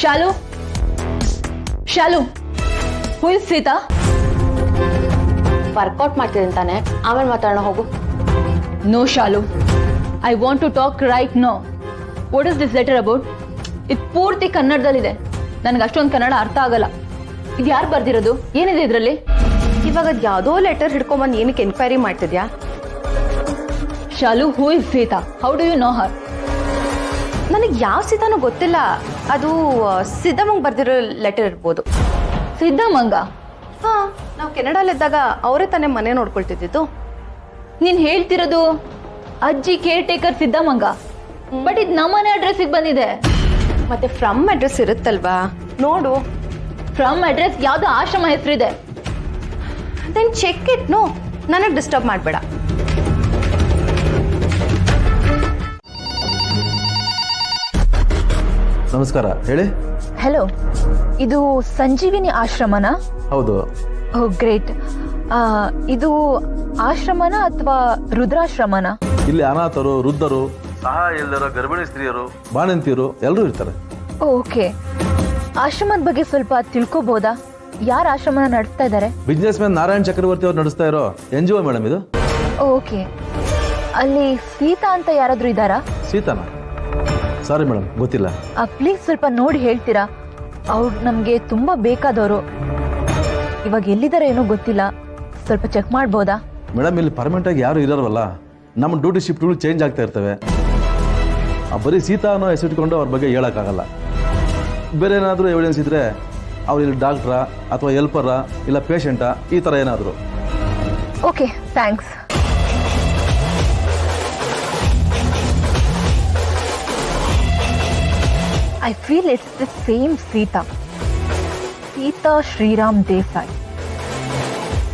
Shawl Shalu who is Sita? Workout ಮಾಡ್ತಿದ್ದೀನಿ ತಾನೆ, ಆಮೇಲೆ ಮಾತಾಡೋಣ ಹೋಗು. No Shalu, I want to talk right now. What is this letter about? ಇದು ಪೂರ್ತಿ ಕನ್ನಡದಲ್ಲಿದೆ, ನನಗೆ ಅಷ್ಟೊಂದು ಕನ್ನಡ ಅರ್ಥ ಆಗಲ್ಲ. ಇದು ಯಾರು ಬರ್ದಿರೋದು? ಏನಿದೆ ಇದರಲ್ಲಿ? ಇವಾಗ ಯಾವುದೋ ಲೆಟರ್ ಹಿಡ್ಕೊಂಬಂದು ಏನಕ್ಕೆ ಎನ್ಕ್ವೈರಿ ಮಾಡ್ತಿದ್ಯಾ? Shalu, who is Sita? How do you know her? ನನಗೆ ಯಾವ ಸೀತಾನೂ ಗೊತ್ತಿಲ್ಲ. ಅದು ಸಿದ್ದಮ್ಮಂಗೆ ಬರ್ದಿರೋ ಲೆಟರ್ ಇರ್ಬೋದು. ಸಿದ್ದಮ್ಮಂಗ? ಹಾ, ನಾವು ಕೆನಡಾಲಿದ್ದಾಗ ಅವರೇ ತಾನೇ ಮನೆ ನೋಡ್ಕೊಳ್ತಿದ್ದು. ನೀನ್ ಹೇಳ್ತಿರೋದು ಅಜ್ಜಿ ಕೇರ್ ಟೇಕರ್ ಸಿದ್ದಮ್ಮಂಗ? ಬಟ್ ಇದು ನಮ್ಮನೆ ಅಡ್ರೆಸ್ಸಿಗೆ ಬಂದಿದೆ. ಮತ್ತೆ ಫ್ರಮ್ ಅಡ್ರೆಸ್ ಇರುತ್ತಲ್ವಾ, ನೋಡು. ಫ್ರಮ್ ಅಡ್ರೆಸ್ ಯಾವ್ದೋ ಆಶ್ರಮ ಹೆಸರಿದೆ. Then check it. ನೋ, ನನಗೆ ಡಿಸ್ಟರ್ಬ್ ಮಾಡಬೇಡ. ನಮಸ್ಕಾರ, ಹೇಳಿ. ಹಲೋ, ಇದು ಸಂಜೀವಿನಿ ಆಶ್ರಮನಾ? ಹೌದು. Oh great. ಇದು ಆಶ್ರಮನ ಅಥವಾ ರುದ್ರಾಶ್ರಮನ? ಇಲ್ಲಿ ಅನಾಥರು, ವೃದ್ಧರು, ಸಹಾಯ ಇಲ್ಲದರ ಗರ್ಭಿಣಿ ಸ್ತ್ರೀಯರು, ಬಾಣಂತಿಯರು ಎಲ್ಲರೂ ಇರ್ತಾರೆ. ಓಕೆ, ಆಶ್ರಮದ ಬಗ್ಗೆ ಸ್ವಲ್ಪ ತಿಳ್ಕೊಬೋದಾ? ಯಾರು ಆಶ್ರಮನ ನಡೆಸ್ತಾ ಇದ್ದಾರೆ? ಬಿಸ್ನೆಸ್ ಮ್ಯಾನ್ ನಾರಾಯಣ್ ಚಕ್ರವರ್ತಿ ಅವ್ರು ನಡೆಸ್ತಾ ಇರೋ NGO ಮೇಡಮ್ ಇದು. ಓಕೆ, ಅಲ್ಲಿ ಸೀತಾ ಅಂತ ಯಾರಾದ್ರೂ ಇದ್ದಾರಾ? ಸೀತಾನ? ಸಾರಿ ಮೇಡಮ್, ಗೊತ್ತಿಲ್ಲ. ಪ್ಲೀಸ್ ಸ್ವಲ್ಪ ನೋಡಿ ಹೇಳ್ತೀರಾ? ಅವ್ರು ನಮಗೆ ತುಂಬ ಬೇಕಾದವರು. ಇವಾಗ ಎಲ್ಲಿದ್ದಾರೆ ಏನೋ ಗೊತ್ತಿಲ್ಲ, ಸ್ವಲ್ಪ ಚೆಕ್ ಮಾಡ್ಬೋದಾ? ಮೇಡಮ್, ಇಲ್ಲಿ ಪರ್ಮನೆಂಟ್ ಆಗಿ ಯಾರು ಇರೋಲ್ವಲ್ಲ, ನಮ್ಮ ಡ್ಯೂಟಿ ಶಿಫ್ಟ್ಗಳು ಚೇಂಜ್ ಆಗ್ತಾ ಇರ್ತವೆ. ಬರೀ ಸೀತಾ ಅನ್ನೋ ಹೆಸರಿಟ್ಕೊಂಡು ಅವ್ರ ಬಗ್ಗೆ ಹೇಳೋಕ್ಕಾಗಲ್ಲ. ಬೇರೆ ಏನಾದರೂ ಎವಿಡೆನ್ಸ್ ಇದ್ದರೆ ಅವ್ರು ಇಲ್ಲಿ ಡಾಕ್ಟ್ರಾ ಅಥವಾ ಹೆಲ್ಪರಾ ಇಲ್ಲ ಪೇಷಂಟಾ ಈ ಥರ ಏನಾದರೂ. Okay, thanks. I feel it's the same Sita. Sita Shriram Desai.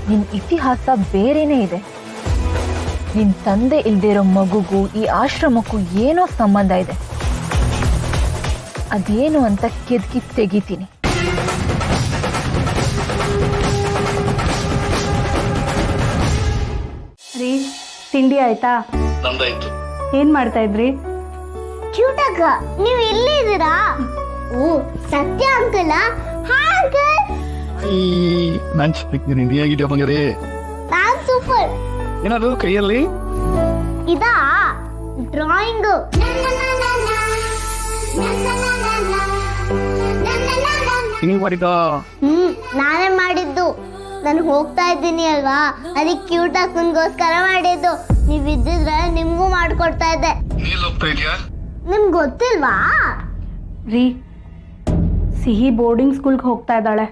ನಿನ್ನ ಇತಿಹಾಸ ಬೇರೆನೇ ಇದೆ. ನಿನ್ನ ತಂದೆ ಇಲ್ದಿರೋ ಮಗುಗೂ ಈ ಆಶ್ರಮಕ್ಕೂ ಏನೋ ಸಂಬಂಧ ಇದೆ. ಅದೇನು ಅಂತ ಕೆದಕಿ ತೆಗಿತೀನಿ. ರೀ, ತಿಂಡಿ ಆಯ್ತಾ? ನಂದಾಯ್ತು. ಏನ್ ಮಾಡ್ತಾ ಇದ್ರಿ? ಕ್ಯೂಟಕ್ಕ, ನೀವು ಎಲ್ಲಿ ಇದ್ದೀರಾ? ಓ, ಸತ್ಯ ಅಂಕಲ್. Hi uncle. ನಾನ್ ಚೆನ್ನಾಗಿದ್ದೀನಿ, ನೀ ಹೇಗಿದ್ಯಾ ಬಂಗಾರಿ? ನಾನ್ ಸೂಪರ್. ಏನದು ಕೈಯಲ್ಲಿ? ಇದಾ ಡ್ರಾಯಿಂಗ್. ನೀವ್ ಮಾಡಿದ? ನಾನೇ ಮಾಡಿದ್ದು. ನಾನು ಹೋಗ್ತಾ ಇದ್ದೀನಿ ಅಲ್ವಾ, ಅದಕ್ಕೆ ಕ್ಯೂಟ್ ಅಕ್ಕನ್ಗೋಸ್ಕರ ಮಾಡಿದ್ದು. ನೀವ್ ಇದ್ದಿದ್ರೆ ನಿಮ್ಗೂ ಮಾಡ್ಕೊಡ್ತಾ ಇದ್ದೆ. ನೀಲ್ ಹೋಗ್ತಾ ಇದ್ಯಾ? ನಿಮ್ಗೆ ಗೊತ್ತಿಲ್ವಾ? ರೀ, ಸಿಹಿ ಬೋರ್ಡಿಂಗ್ ಸ್ಕೂಲ್ಗೆ ಹೋಗ್ತಾ ಇದ್ದಾಳೆ.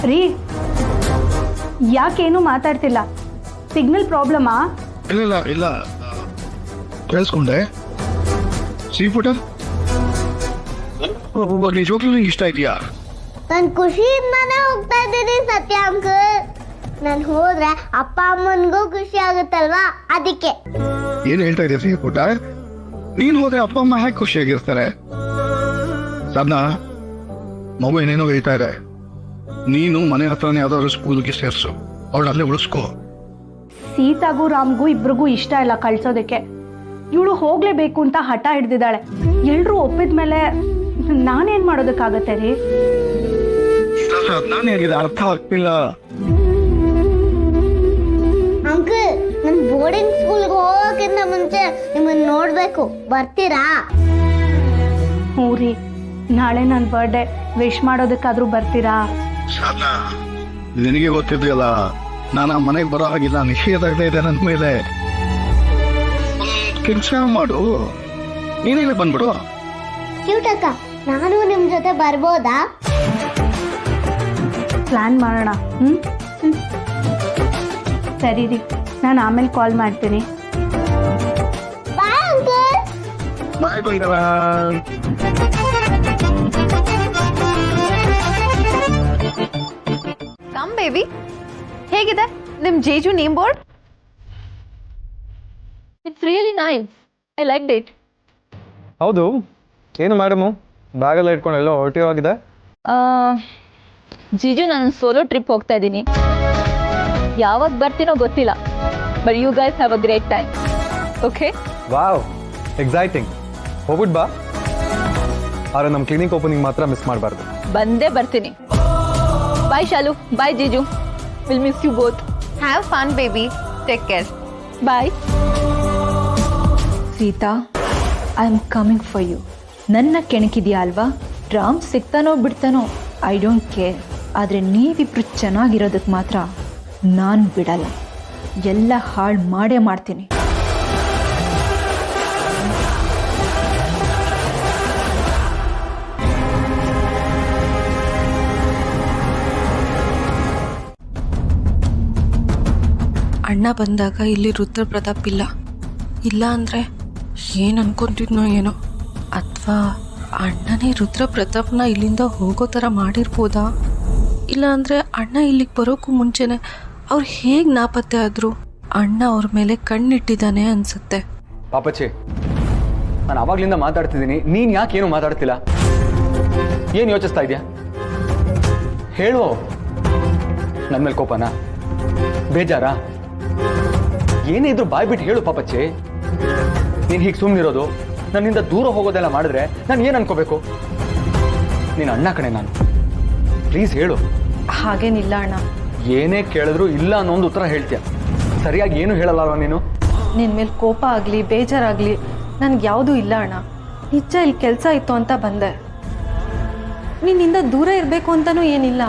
ರೀ, ಯಾಕೇನು ಮಾತಾಡ್ತಿಲ್ಲ? ಸಿಗ್ನಲ್ ಪ್ರಾಬ್ಲಮಾ? ಇಲ್ಲ ಇಲ್ಲ, ಕೇಳಿಸ್ಕೊಂಡೆ. ಸೀ ಫುಡ್ ನಿಜವಾಗ್ಲೂ ನಿಂಗೆ ಇಷ್ಟ ಇದೆಯಾ? ನಾನು ಖುಷಿಯಿಂದಾನೇ ಹೋಗ್ತಾ ಇದ್ದೀನಿ ಸತ್ಯ ಅಂಕಲ್. ನಾನು ಹೋದ್ರೆ ಅಪ್ಪ ಅಮ್ಮನಿಗೂ ಖುಷಿ ಆಗುತ್ತಲ್ವಾ, ಅದಕ್ಕೆ. ಏನ್ ಹೇಳ್ತಾ ಇದೆಯಾ ಸೀ ಫುಡ್? ನೀನ್ ಹೋದ್ರೆ ಅಪ್ಪ ಅಮ್ಮ ಹೇಗೆ ಖುಷಿಯಾಗಿರ್ತಾರೆ? ಸಾಧನಾ, ಮಗು ಏನೇನೋ ಹೇಳ್ತಾ ಇದೆ. ನೀನು ಮನೆ ಹತ್ರನೇ ಯಾವ್ದಾದ್ರು ಸ್ಕೂಲ್ಗೆ ಸೇರ್ಸು, ಅವಳು ಅಲ್ಲೇ ಉಳಿಸ್ಕೋ. ಸೀತಾಗೂ ರಾಮ್ಗೂ ಇಬ್ರಿಗೂ ಇಷ್ಟ ಇಲ್ಲ ಕಳ್ಸೋದಕ್ಕೆ. ಇವಳು ಹೋಗ್ಲೇಬೇಕು ಅಂತ ಹಠ ಹಿಡ್ದಿದ್ದಾಳೆ. ಎಲ್ರೂ ಒಪ್ಪಿದ್ಮೇಲೆ ನಾನೇನ್ ಮಾಡೋದಕ್ಕಾಗತ್ತೆ ರೀ? ನಾನು ಹೇಗಿದೆ ಅರ್ಥ ಆಗ್ತಿಲ್ಲ. ಅಂಕಲ್, ನಾನು ಬೋರ್ಡಿಂಗ್ ಸ್ಕೂಲ್ಗೆ ಹೋಗೋಕ್ಕಿಂತ ಮುಂಚೆ ನಿಮ್ಮನ್ನ ನೋಡ್ಬೇಕು, ಬರ್ತೀರಾ? ಹ್ಞೂ ರೀ, ನಾಳೆ ನನ್ನ ಬರ್ಡೇ, ವಿಶ್ ಮಾಡೋದಕ್ಕಾದ್ರೂ ಬರ್ತೀರಾ? ಸಾಧನಾ, ನಿನಗೆ ಗೊತ್ತಿದೆಯಲ್ಲ, ನಾನು ಆ ಮನೆಗೆ ಬರೋ ಹಾಗಿಲ್ಲ, ನಿಷೇಧ ಇದೆ ನನ್ನ ಮೇಲೆ. ಕೆಲಸ ಮಾಡು, ನೀನೇ ಬಂದ್ಬಿಡು. ಕ್ಯೂಟಕ್ಕ, ನಾನು ನಿಮ್ ಜೊತೆ ಬರ್ಬೋದಾ? ಪ್ಲಾನ್ ಮಾಡೋಣ. ಸರಿ ರೀ, ನಾನು ಆಮೇಲೆ ಕಾಲ್ ಮಾಡ್ತೀನಿ. Bye uncle. ಬಾಯ್ ಬಂಗಾರ. ಕಮ್ ಬೇಬಿ, ಹೇಗಿದೆ ನಿಮ್ ಜೇಜು name board? It's really nice, I like it. ಹೌದು, ಏನು ಮೇಡಮು ಬ್ಯಾಗೆಲ್ಲ ಇಟ್ಕೊಂಡು ಎಲ್ಲೋ ಹೊರಟಿವಾಗಿದೆ? ಜೀಜು, ನಾನು ಸೋಲೋ ಟ್ರಿಪ್ ಹೋಗ್ತಾ ಇದ್ದೀನಿ. ಯಾವಾಗ ಬರ್ತೀನೋ ಗೊತ್ತಿಲ್ಲ, but you guys have a great time. Okay? Wow exciting. ಹೋಗ್ಬಿಟ್ ಬಾ. ಆದ್ರೆ ನಮ್ಮ ಕ್ಲಿನಿಕ್ ಓಪನಿಂಗ್ ಮಾತ್ರ ಮಿಸ್ ಮಾಡಬಾರ್ದು. ಬಂದೇ ಬರ್ತೀನಿ. ಬಾಯ್ ಶಾಲು, ಬಾಯ್ ಜೀಜು. Will miss you both. Have fun baby, take care. Bye. Sita, I am coming for you. ನನ್ನ ಕೆಣಕಿದ್ಯಾ ಅಲ್ವಾ? ರಾಮ್ ಸಿಗ್ತಾನೋ ಬಿಡ್ತಾನೋ ಐ ಡೋಂಟ್ ಕೇರ್. ಆದರೆ ನೀವಿಬ್ರು ಚೆನ್ನಾಗಿರೋದಕ್ಕೆ ಮಾತ್ರ ನಾನು ಬಿಡಲ್ಲ. ಎಲ್ಲ ಹಾಳು ಮಾಡೇ ಮಾಡ್ತೀನಿ. ಅಣ್ಣ ಬಂದಾಗ ಇಲ್ಲಿ ರುದ್ರ ಪ್ರತಾಪ್ ಇಲ್ಲ ಅಂದರೆ ಏನು ಅನ್ಕೊಂತಿದ್ನೋ ಏನೋ, ಅಥವಾ ಅಣ್ಣನೇ ರುದ್ರ ಪ್ರತಾಪ್ನ ಇಲ್ಲಿಂದ ಹೋಗೋ ಥರ ಮಾಡಿರ್ಬೋದಾ? ಇಲ್ಲ ಅಂದರೆ ಅಣ್ಣ ಇಲ್ಲಿಗೆ ಬರೋಕ್ಕೂ ಮುಂಚೆನೆ ಅವ್ರು ಹೇಗೆ ನಾಪತ್ತೆ ಆದರು? ಅಣ್ಣ ಅವ್ರ ಮೇಲೆ ಕಣ್ಣಿಟ್ಟಿದ್ದಾನೆ ಅನಿಸುತ್ತೆ. ಪಾಪಚ್ಚಿ, ನಾನು ಆವಾಗಲಿಂದ ಮಾತಾಡ್ತಿದ್ದೀನಿ, ನೀನು ಯಾಕೆ ಏನು ಮಾತಾಡ್ತಿಲ್ಲ? ಏನು ಯೋಚಿಸ್ತಾ ಇದೆಯಾ? ಹೇಳುವ. ನನ್ನ ಮೇಲೆ ಕೋಪನಾ? ಬೇಜಾರಾ? ಏನೇ ಇದ್ರು ಬಾಯ್ ಬಿಟ್ಟು ಹೇಳು ಪಾಪಚ್ಚಿ. ನೀನು ಹೀಗೆ ಸುಮ್ಮನಿರೋದು, ನನ್ನಿಂದ ದೂರ ಹೋಗೋದೆಲ್ಲ ಮಾಡಿದ್ರೆ ನಾನು ಏನು ಅನ್ಕೋಬೇಕು? ನೀನು ಅಣ್ಣ ಕಣೆ ನಾನು. ಪ್ಲೀಸ್ ಹೇಳು. ಹಾಗೇನಿಲ್ಲ ಅಣ್ಣ. ಏನೇ ಕೇಳಿದ್ರು ಇಲ್ಲ ಅನ್ನೋ ಒಂದು ಉತ್ತರ ಹೇಳ್ತೀಯ. ಸರಿಯಾಗಿ ಏನು ಹೇಳಲ್ಲ ನೀನು. ನಿನ್ನ ಮೇಲೆ ಕೋಪ ಆಗಲಿ ಬೇಜಾರಾಗಲಿ ನನಗೆ ಯಾವುದೂ ಇಲ್ಲ ಅಣ್ಣ. ನಿಜ ಇಲ್ಲಿ ಕೆಲಸ ಇತ್ತು ಅಂತ ಬಂದೆ. ನಿನ್ನಿಂದ ದೂರ ಇರಬೇಕು ಅಂತಲೂ ಏನಿಲ್ಲ.